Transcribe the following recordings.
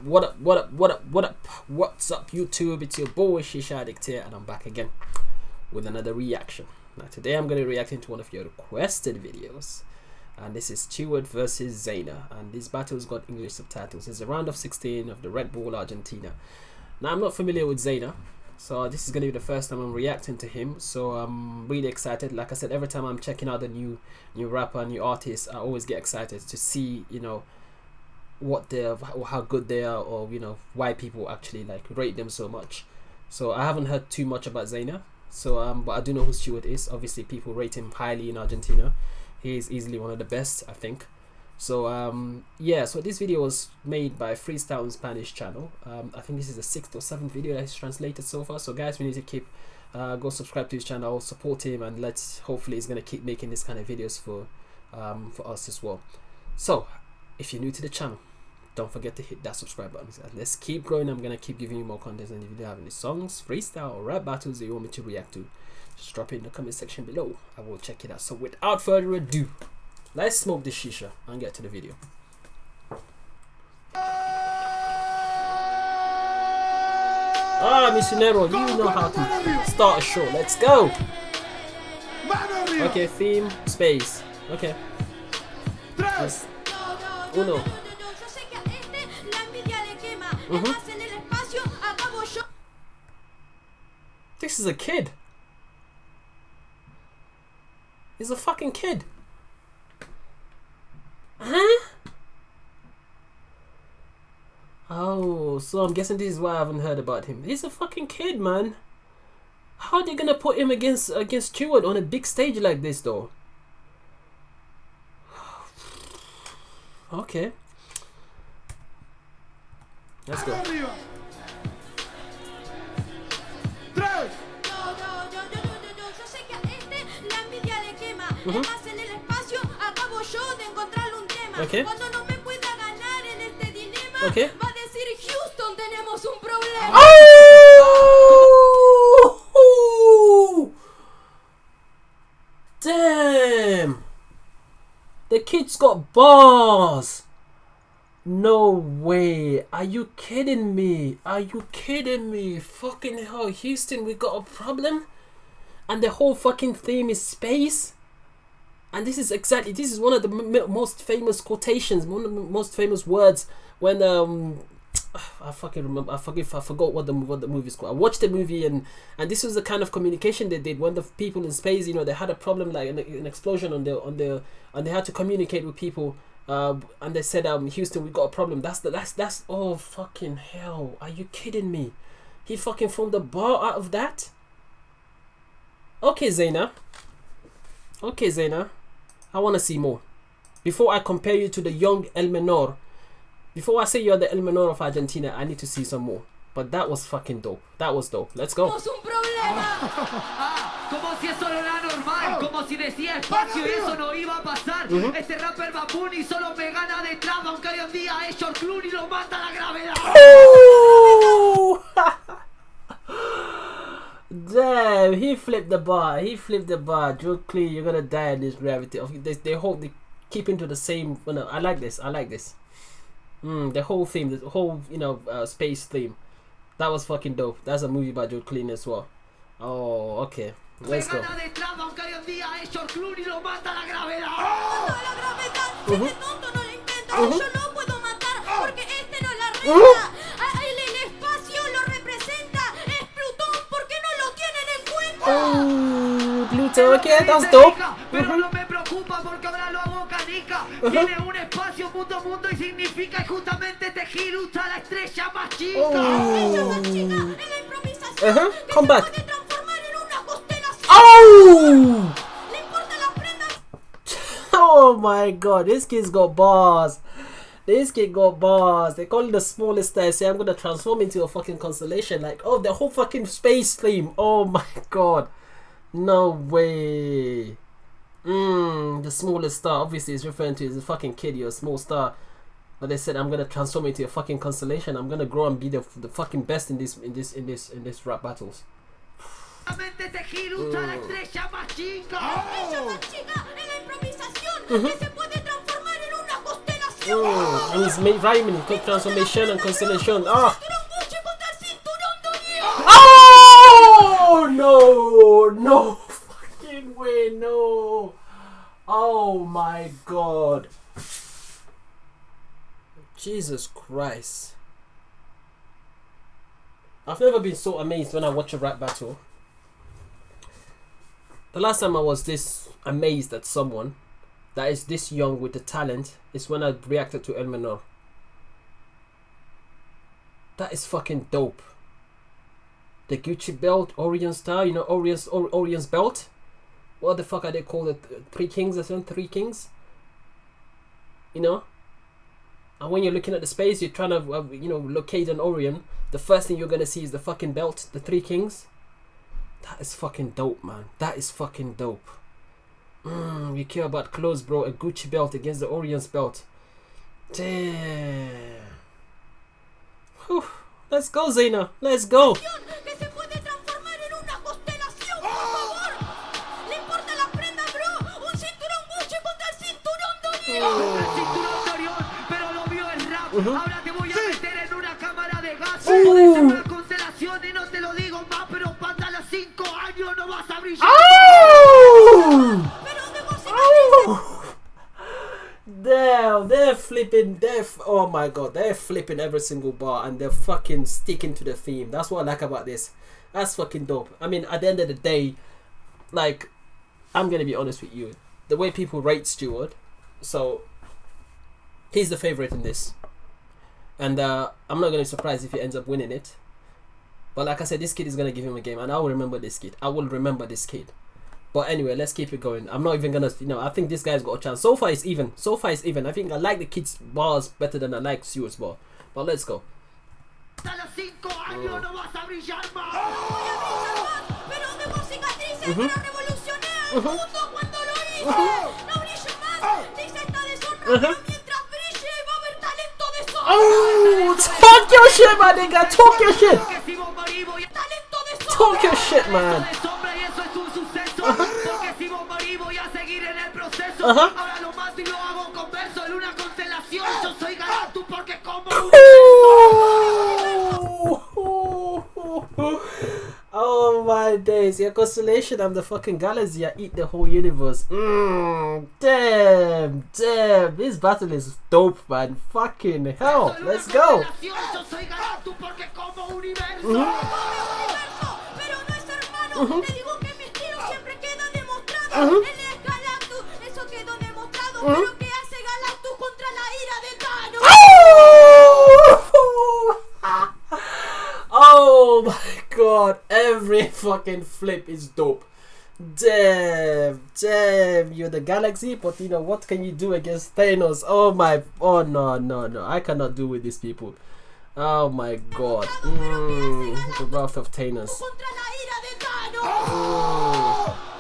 What's up, YouTube? It's your boy Shisha Addict here, and I'm back again with another reaction. Now today I'm going to react into one of your requested videos, and this is STUART versus ZAINA, and this battle's got English subtitles. It's a round of 16 of the Red Bull Argentina. Now I'm not familiar with ZAINA, so this is going to be the first time I'm reacting to him, so I'm really excited. Like I said, every time I'm checking out a new rapper, new artist, I always get excited to see, you know, what they're, how good they are, or you know, why people actually like rate them so much. So I haven't heard too much about ZAINA, so but I do know who STUART is. Obviously people rate him highly in Argentina. He is easily one of the best, I think. So yeah, so this video was made by Freestyle in Spanish channel. I think this is the 6th or 7th video that he's translated so far. So guys, we need to keep go subscribe to his channel, support him, and let's hopefully he's gonna keep making this kind of videos for us as well. So if you're new to the channel, don't forget to hit that subscribe button. Let's keep growing. I'm gonna keep giving you more content, and if you have any songs, freestyle, or rap battles that you want me to react to, just drop it in the comment section below. I will check it out. So without further ado, let's smoke this shisha and get to the video. Ah, Misionero, you know how to start a show. Let's go. Okay, theme, space. Okay. Yes. Uno. This is a kid. He's a fucking kid. Huh? Oh, so I'm guessing this is why I haven't heard about him. He's a fucking kid, man. How are they gonna put him against STUART on a big stage like this, though? Okay. Let's go. Okay. Okay. Oh! Damn! The kid's got bars! No way. Are you kidding me? Are you kidding me? Fucking hell, Houston, we got a problem? And the whole fucking theme is space? And this is exactly, this is one of the most famous quotations, one of the most famous words when I fucking remember, I forgot what the movie's called. I watched the movie, and this was the kind of communication they did when the people in space, you know, they had a problem, like an explosion on their and they had to communicate with people, and they said, Houston, we got a problem. That's oh fucking hell, are you kidding me? He fucking formed a bar out of that. Okay, ZAINA. Okay, ZAINA. I want to see more. Before I compare you to the young El Menor, before I say you're the El Menor of Argentina, I need to see some more. But that was fucking dope. That was dope. Let's go. Como si eso no era normal, como si decía espacio y eso no iba a pasar. Este rapper Babuni solo me gana de entrada, aunque hoy en día es George Clooney y lo mata la gravedad. Damn, he flipped the bar. He flipped the bar. Joe Clee, you're gonna die in this gravity. They keep into the same. Well, no, I like this. I like this. The whole theme, the whole, you know, space theme. That was fucking dope. That's a movie by Joe Clee as well. Oh, okay. Let's go. Pluto, okay, that's dope. Pero no me preocupa porque ahora lo hago canica. Tiene un espacio mundo y significa justamente te gira hasta la estrella más chica. Come back. Oh! Oh my god, this kid's got bars. This kid got bars. They call it the smallest star. Say I'm gonna transform into a fucking constellation. Like, oh, the whole fucking space theme. Oh my god. No way. The smallest star. Obviously, it's referring to as a fucking kid. You're a small star. But they said I'm gonna transform into a fucking constellation. I'm gonna grow and be the fucking best in this rap battles. And he's rhyming, transformation and constellation. Oh no, fucking way, no. Oh my god. Jesus Christ. I've never been so amazed when I watch a rap battle. The last time I was this amazed at someone that is this young with the talent is when I reacted to El Menor. That is fucking dope. The Gucci belt, Orion style, you know, Orion's belt. What the fuck are they called? Three Kings or something? Three Kings? You know? And when you're looking at the space, you're trying to, you know, locate an Orion. The first thing you're going to see is the fucking belt, the Three Kings. That is fucking dope, man. That is fucking dope. You care about clothes, bro. A Gucci belt against the Orion's belt. Damn. Whew. Let's go, ZAINA. Let's go. Ahora te voy a meter en una cámara de gas. Puede ser una constelación y no te lo digo más, pero pasa a los 5 años no vas a brillar. Damn, they're flipping, oh my god, they're flipping every single bar and they're fucking sticking to the theme. That's what I like about this. That's fucking dope. I mean, at the end of the day, like, I'm gonna be honest with you, the way people rate Stewart, so he's the favorite in this, and I'm not gonna be surprised if he ends up winning it. But like I said, this kid is gonna give him a game, and I will remember this kid. I will remember this kid. But anyway, let's keep it going. I'm not even gonna, you know, I think this guy's got a chance. So far it's even. So far it's even. I think I like the kid's bars better than I like Stewart's bar. But let's go. Oh, talk your shit, my nigga. Talk your shit. Talk your shit, man. Porque si vos morís voy a seguir en el proceso. Ahora lo mato y lo hago con verso en una constelación. Yo soy Galactus porque como un oh my days, your constellation, I'm the fucking galaxy, I eat the whole universe. Damn, this battle is dope, man. Fucking hell, let's go. Él es Galactus, eso quedó demostrado, pero ¿qué hace Galactus contra la ira de Thanos? Oh my god, every fucking flip is dope. Damn, you're the galaxy, but you know, what can you do against Thanos? Oh no, I cannot do with these people. Oh my god, the wrath of Thanos.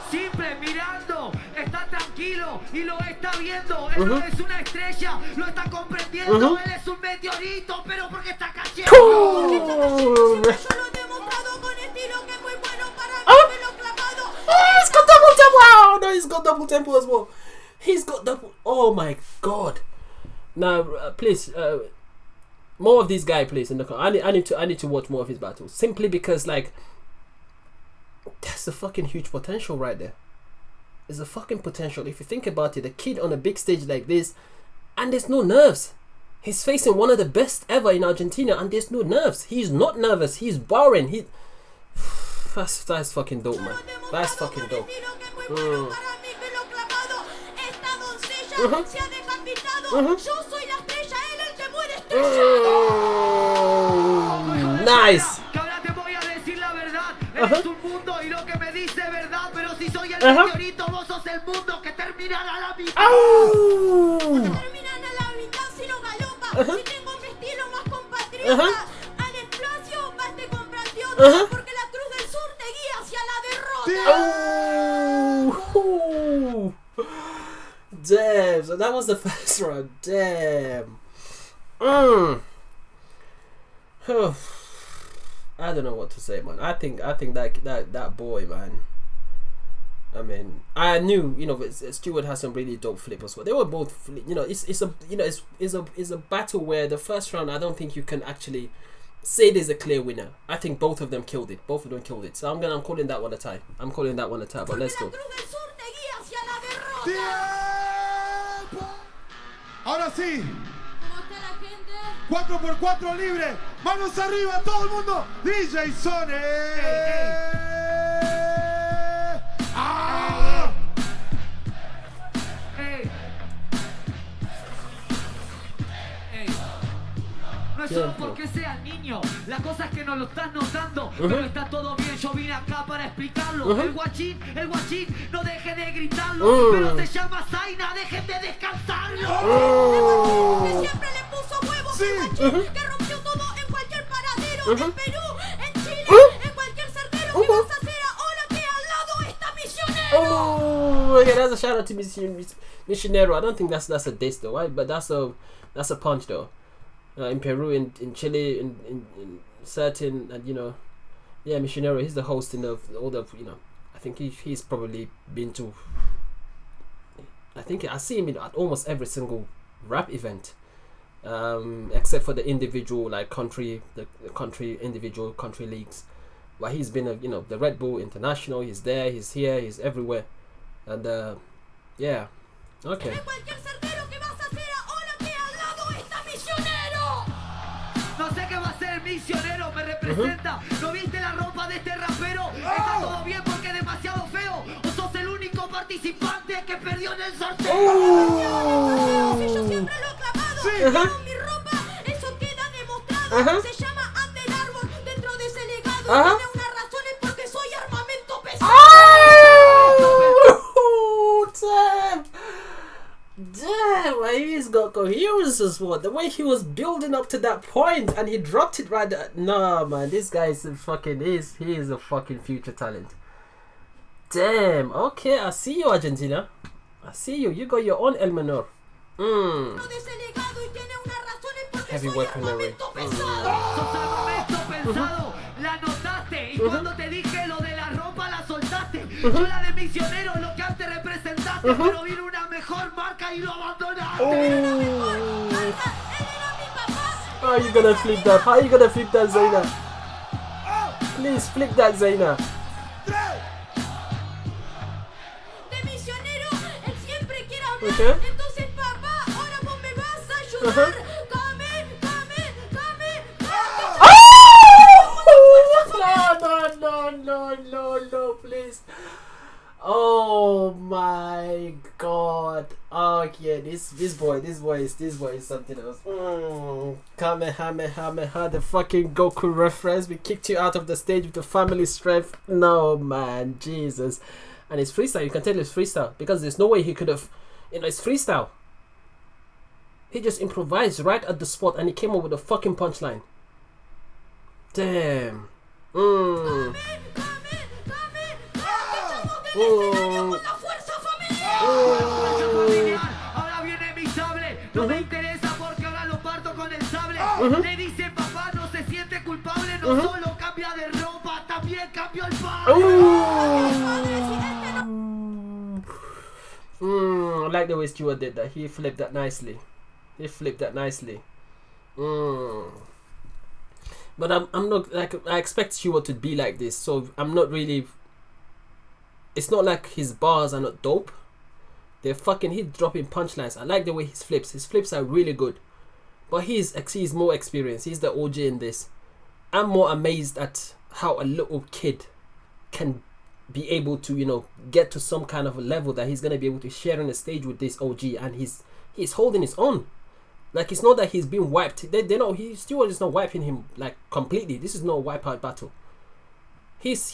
Simple, mirando, está tranquilo y lo está viendo. Él no es una estrella, lo está comprendiendo. Él es un meteorito, pero porque está cayendo. Yo lo he demostrado con estilo que es muy bueno para mí, me lo clavado. He's got double tempo. Oh no, he's got double tempo as well. He's got double. Oh my god. Now, please, more of this guy, please. In the I need to watch more of his battles. Simply because, like, that's a fucking huge potential right there. There's a fucking potential. If you think about it, a kid on a big stage like this, and there's no nerves. He's facing one of the best ever in Argentina, and there's no nerves. He's not nervous. He's barring. That's fucking dope, man. That's fucking dope. Nice. Es un mundo y lo que me dice verdad, pero si soy el meteorito, vos sos el mundo que terminará a la mitad. Terminan a la mitad si no galopa. Si tengo mi estilo más compatriota, al espacio vas de compatriota, porque la cruz del sur te guía hacia la derrota. Damn, so that was the first round. Damn. I don't know what to say, man. I think that boy, man. I mean, I knew, you know, Stewart has some really dope flippers, but they were both, you know, it's a, you know, it's a battle where the first round, I don't think you can actually say there's a clear winner. I think both of them killed it. Both of them killed it. So I'm calling that one a tie. I'm calling that one a tie. But let's go. Ahora sí. 4x4 libre. Manos arriba, todo el mundo. DJ Sone. ¡Ah! No es solo porque sea niño, la cosa es que no lo estás notando, pero está todo bien, yo vine acá para explicarlo. El guachín, no deje de gritarlo, pero se llama ZAINA, dejen de descansarlo. Que siempre le puso huevos el guachín, que rompió todo en cualquier paradero, en Perú, en Chile, en cualquier certero. ¿Qué vas a hacer ahora que al lado está Misionero? Oh, okay, that's a shout out to Misionero. I don't think that's a diss though, right? But that's a punch though. In Peru, in Chile, in certain, and you know, yeah, Misionero. He's the host in all the, you know, I think he's probably been to. I think I see him at almost every single rap event, except for the individual like individual country leagues. But he's been, you know, the Red Bull International. He's there. He's here. He's everywhere, and yeah, okay. No sé qué va a ser Misionero, me representa. ¿No viste la ropa de este rapero? Está todo bien porque es demasiado feo. ¿O sos el único participante que perdió en el sorteo? Si yo siempre lo he clavado, con mi ropa, eso queda demostrado. Se llama Under Armour dentro de ese legado. Tiene unas razones porque soy armamento pesado. Damn, he's got coherence as well. The way he was building up to that point and he dropped it right there. Nah, man, this guy is he is a fucking future talent. Damn, okay, I see you, Argentina. I see you. You got your own El Menor. Heavy weaponry. La notaste y cuando te dije lo de la ropa la soltaste. Yo la de Misionero lo que antes representaste, pero vino una mejor marca y lo abandonaste. How are you gonna flip that? How are you gonna flip that, ZAINA? Please flip that, ZAINA. De Misionero, él siempre quiere hablar. Entonces, papá, ahora vos me vas a ayudar. No, please. Oh my god. Okay, this boy is something else. Kamehameha, the fucking Goku reference. We kicked you out of the stage with the family strength. No, man, Jesus. And it's freestyle. You can tell it's freestyle because there's no way he could have, you know, it's freestyle. He just improvised right at the spot and he came up with a fucking punchline. Damn. Ahora viene mi sable. No me interesa porque ahora lo parto con el sable. Le dice papá, no se siente culpable. No solo cambia de ropa, también cambió el padre. I like the way Stewart did that. He flipped that nicely. But I'm not like, I expect Stewart to be like this, so I'm not really. It's not like his bars are not dope. He's dropping punchlines. I like the way his flips are really good. But he's more experienced. He's the OG in this. I'm more amazed at how a little kid can be able to, you know, get to some kind of a level that he's gonna be able to share on the stage with this OG, and he's holding his own. Like, it's not that he's been wiped. They know Stewart is not wiping him like completely. This is not a wipeout battle. He's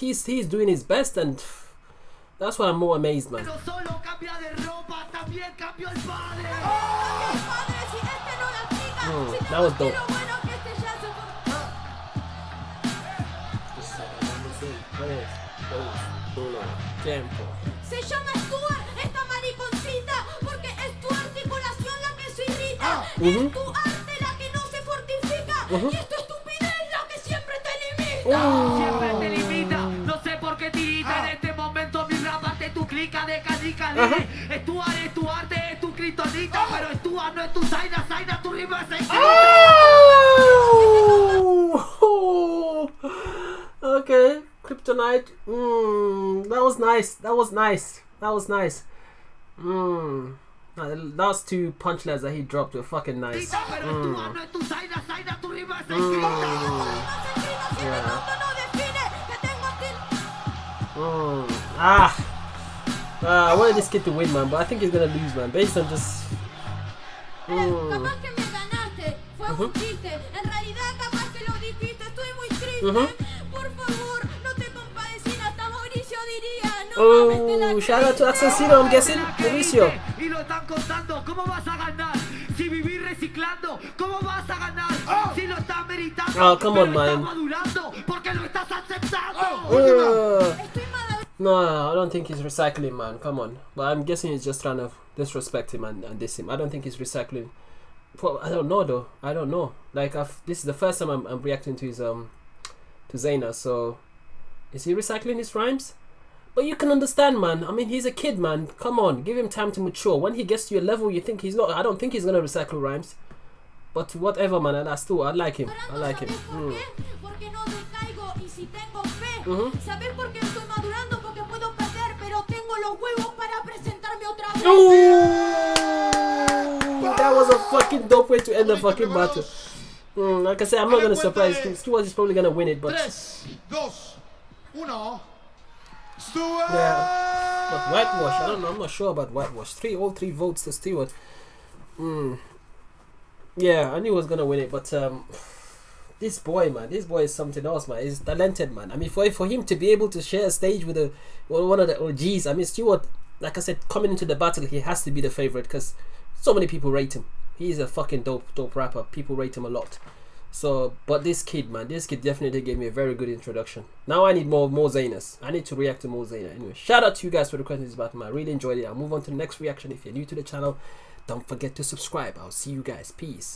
doing his best, and that's why I'm more amazed, man. That was dope. Se llama Stuart, esta mariconcita, porque es tu articulación la que se irrita. Es tu arte la que no se fortifica. Y es tu estupidez la que siempre te limita. Siempre te limita, no sé por qué tirita. En este momento mi rap ante tu rica de canica, Stuart es tu arte, es tu kriptonita, pero Stuart no es tu Zaina, Zaina tu rima es el Oh! Okay, kryptonite. That was nice. That was nice. That was nice. The last two punchlines that he dropped were fucking nice. I wanted this kid to win, man, but I think he's gonna lose, man, based on just. Oh, shout out to Accessino, I'm guessing. Mauricio. Y lo están contando, ¿cómo vas a ganar? Si vivir reciclando, ¿cómo vas a ganar? Si lo estás meritando, oh, come on, man. madurando, porque lo estás aceptando. No, I don't think he's recycling, man. Come on. But I'm guessing he's just trying to disrespect him and diss him. I don't think he's recycling. Well, I don't know though. I don't know. Like, this is the first time I'm reacting to his to ZAINA. So, is he recycling his rhymes? But you can understand, man. I mean, he's a kid, man. Come on, give him time to mature. When he gets to your level, you think he's not. I don't think he's gonna recycle rhymes. But whatever, man. I like him. I like him. That was a fucking dope way to end the fucking battle. Like I said, I'm not gonna surprise. Stuart is probably gonna win it, but. 3, 2, 1. Stuart! Yeah, but whitewash, I don't know, I'm not sure about whitewash. All three votes to Stuart. Yeah, I knew he was gonna win it, but this boy, man, this boy is something else, man. He's talented, man. I mean, for him to be able to share a stage with one of the OGs, I mean, Stuart, like I said, coming into the battle, he has to be the favorite because so many people rate him. He's a fucking dope rapper. People rate him a lot. So, but this kid, man, this kid definitely gave me a very good introduction. Now I need more ZAINAs. I need to react to more ZAINA. Anyway, shout out to you guys for requesting this battle, man. I really enjoyed it. I'll move on to the next reaction. If you're new to the channel, don't forget to subscribe. I'll see you guys. Peace.